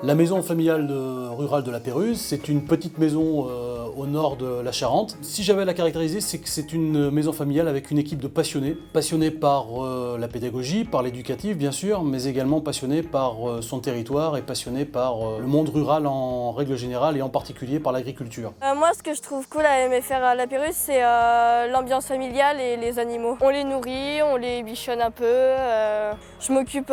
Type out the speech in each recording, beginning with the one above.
La maison familiale rurale de la Péruse, c'est une petite maison au nord de la Charente. Si j'avais à la caractériser, c'est que c'est une maison familiale avec une équipe de passionnés par la pédagogie, par l'éducatif bien sûr, mais également passionnés par son territoire et passionnés par le monde rural en règle générale et en particulier par l'agriculture. Moi, ce que je trouve cool à MFR à la Péruse, c'est l'ambiance familiale et les animaux. On les nourrit, on les bichonne un peu. Je m'occupe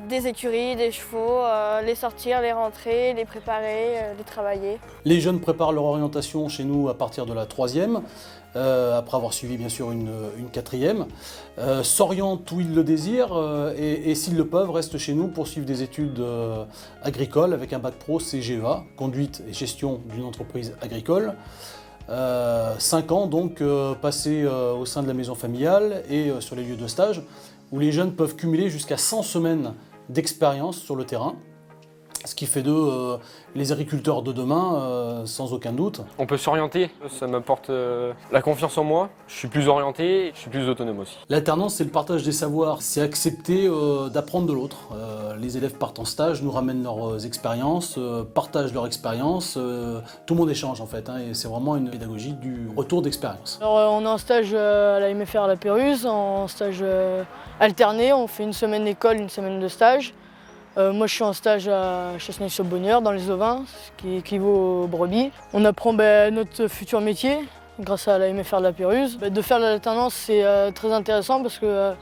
des écuries, des chevaux, les sortir, les rentrer, les préparer, les travailler. Les jeunes préparent leur orientation chez nous à partir de la 3e, après avoir suivi bien sûr une 4e, s'orientent où ils le désirent et s'ils le peuvent, restent chez nous pour suivre des études agricoles avec un bac pro CGEA, conduite et gestion d'une entreprise agricole. 5 ans donc passés au sein de la maison familiale et sur les lieux de stage, où les jeunes peuvent cumuler jusqu'à 100 semaines d'expérience sur le terrain, ce qui fait d'eux les agriculteurs de demain, sans aucun doute. On peut s'orienter, ça m'apporte la confiance en moi, je suis plus orienté, je suis plus autonome aussi. L'alternance, c'est le partage des savoirs, c'est accepter d'apprendre de l'autre. Les élèves partent en stage, nous ramènent leurs expériences, partagent leurs expériences, tout le monde échange en fait, et c'est vraiment une pédagogie du retour d'expérience. Alors on est en stage à la MFR à la Péruse, en stage alterné, on fait une semaine d'école, une semaine de stage. Moi je suis en stage à Chasseneuil-sur-Bonnieure dans les ovins, ce qui équivaut aux brebis. On apprend notre futur métier grâce à la MFR de la Péruse. De faire l'alternance c'est très intéressant parce que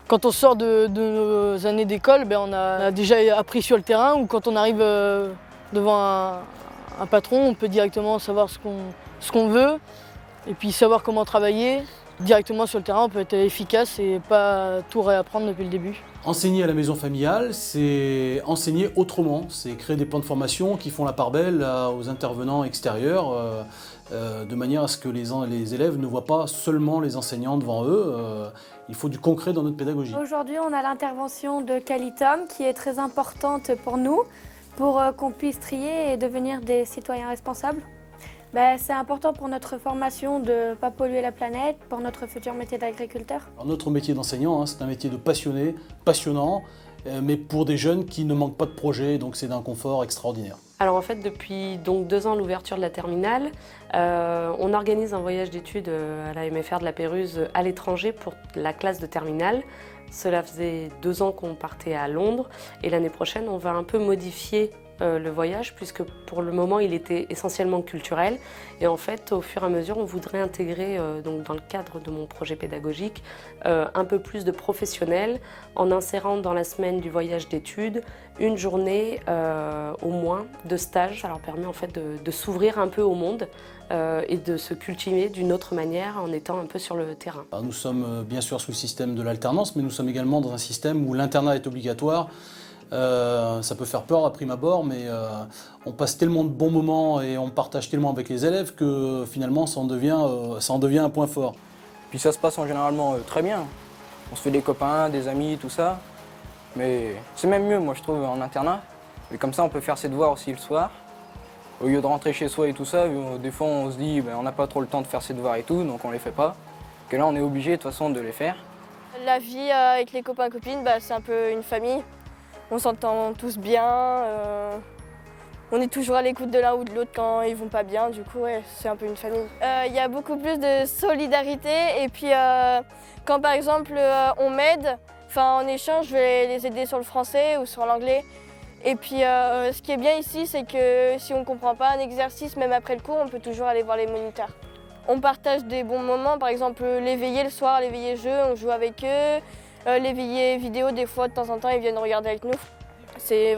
quand on sort de nos années d'école, on a déjà appris sur le terrain ou quand on arrive devant un patron, on peut directement savoir ce qu'on veut et puis savoir comment travailler. Directement sur le terrain, on peut être efficace et pas tout réapprendre depuis le début. Enseigner à la maison familiale, c'est enseigner autrement, c'est créer des plans de formation qui font la part belle aux intervenants extérieurs, de manière à ce que les élèves ne voient pas seulement les enseignants devant eux. Il faut du concret dans notre pédagogie. Aujourd'hui, on a l'intervention de Qualitum qui est très importante pour nous, pour qu'on puisse trier et devenir des citoyens responsables. C'est important pour notre formation de ne pas polluer la planète, pour notre futur métier d'agriculteur. Notre métier d'enseignant, c'est un métier de passionné, passionnant, mais pour des jeunes qui ne manquent pas de projet, donc c'est d'un confort extraordinaire. Alors en fait, depuis donc 2 ans l'ouverture de la terminale, on organise un voyage d'études à la MFR de la Péruse à l'étranger pour la classe de terminale. Cela faisait 2 ans qu'on partait à Londres et l'année prochaine, on va un peu modifier le voyage puisque pour le moment il était essentiellement culturel et en fait au fur et à mesure on voudrait intégrer donc dans le cadre de mon projet pédagogique un peu plus de professionnels en insérant dans la semaine du voyage d'études une journée au moins de stage. Ça leur permet en fait de s'ouvrir un peu au monde et de se cultiver d'une autre manière en étant un peu sur le terrain. Nous sommes bien sûr sous le système de l'alternance, mais nous sommes également dans un système où l'internat est obligatoire. Ça peut faire peur à prime abord, mais on passe tellement de bons moments et on partage tellement avec les élèves que finalement ça en devient un point fort. Puis ça se passe en généralement très bien. On se fait des copains, des amis, tout ça. Mais c'est même mieux, moi je trouve, en internat. Et comme ça on peut faire ses devoirs aussi le soir. Au lieu de rentrer chez soi et tout ça, des fois on se dit on n'a pas trop le temps de faire ses devoirs et tout, donc on les fait pas. Que là on est obligé de toute façon de les faire. La vie avec les copains-copines, c'est un peu une famille. On s'entend tous bien, on est toujours à l'écoute de l'un ou de l'autre quand ils vont pas bien, du coup c'est un peu une famille. Il y a beaucoup plus de solidarité et puis quand par exemple on m'aide, en échange je vais les aider sur le français ou sur l'anglais. Et puis ce qui est bien ici c'est que si on ne comprend pas un exercice, même après le cours, on peut toujours aller voir les moniteurs. On partage des bons moments, par exemple les veillées le soir, les veillées jeux, on joue avec eux. Les veillées vidéo, des fois, de temps en temps, ils viennent regarder avec nous. C'est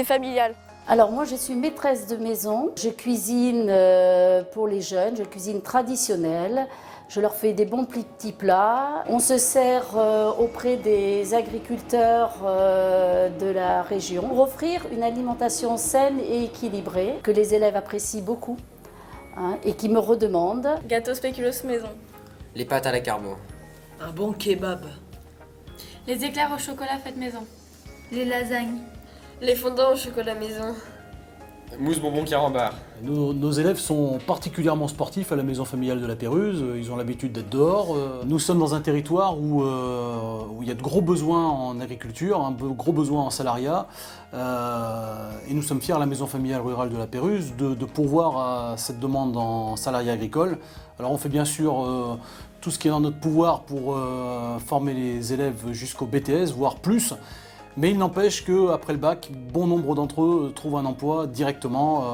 familial. Alors moi, je suis maîtresse de maison. Je cuisine pour les jeunes, je cuisine traditionnelle. Je leur fais des bons petits plats. On se sert auprès des agriculteurs de la région pour offrir une alimentation saine et équilibrée que les élèves apprécient beaucoup et qui me redemandent. Gâteau spéculoos maison. Les pâtes à la carbo. Un bon kebab. Les éclairs au chocolat faits maison. Les lasagnes. Les fondants au chocolat maison. Mousse bonbon carambar. Nos élèves sont particulièrement sportifs à la maison familiale de la Pérouse. Ils ont l'habitude d'être dehors. Nous sommes dans un territoire où il y a de gros besoins en agriculture, un gros besoin en salariat. Et nous sommes fiers à la maison familiale rurale de la Pérouse de pourvoir à cette demande en salariat agricole. Alors on fait bien sûr tout ce qui est dans notre pouvoir pour former les élèves jusqu'au BTS, voire plus. Mais il n'empêche qu'après le bac, bon nombre d'entre eux trouvent un emploi directement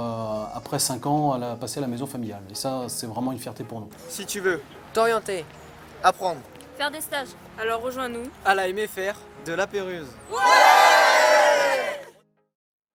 après 5 ans passés à la maison familiale. Et ça, c'est vraiment une fierté pour nous. Si tu veux t'orienter, apprendre, Faire des stages. Alors rejoins-nous à la MFR de la Pérouse. Ouais!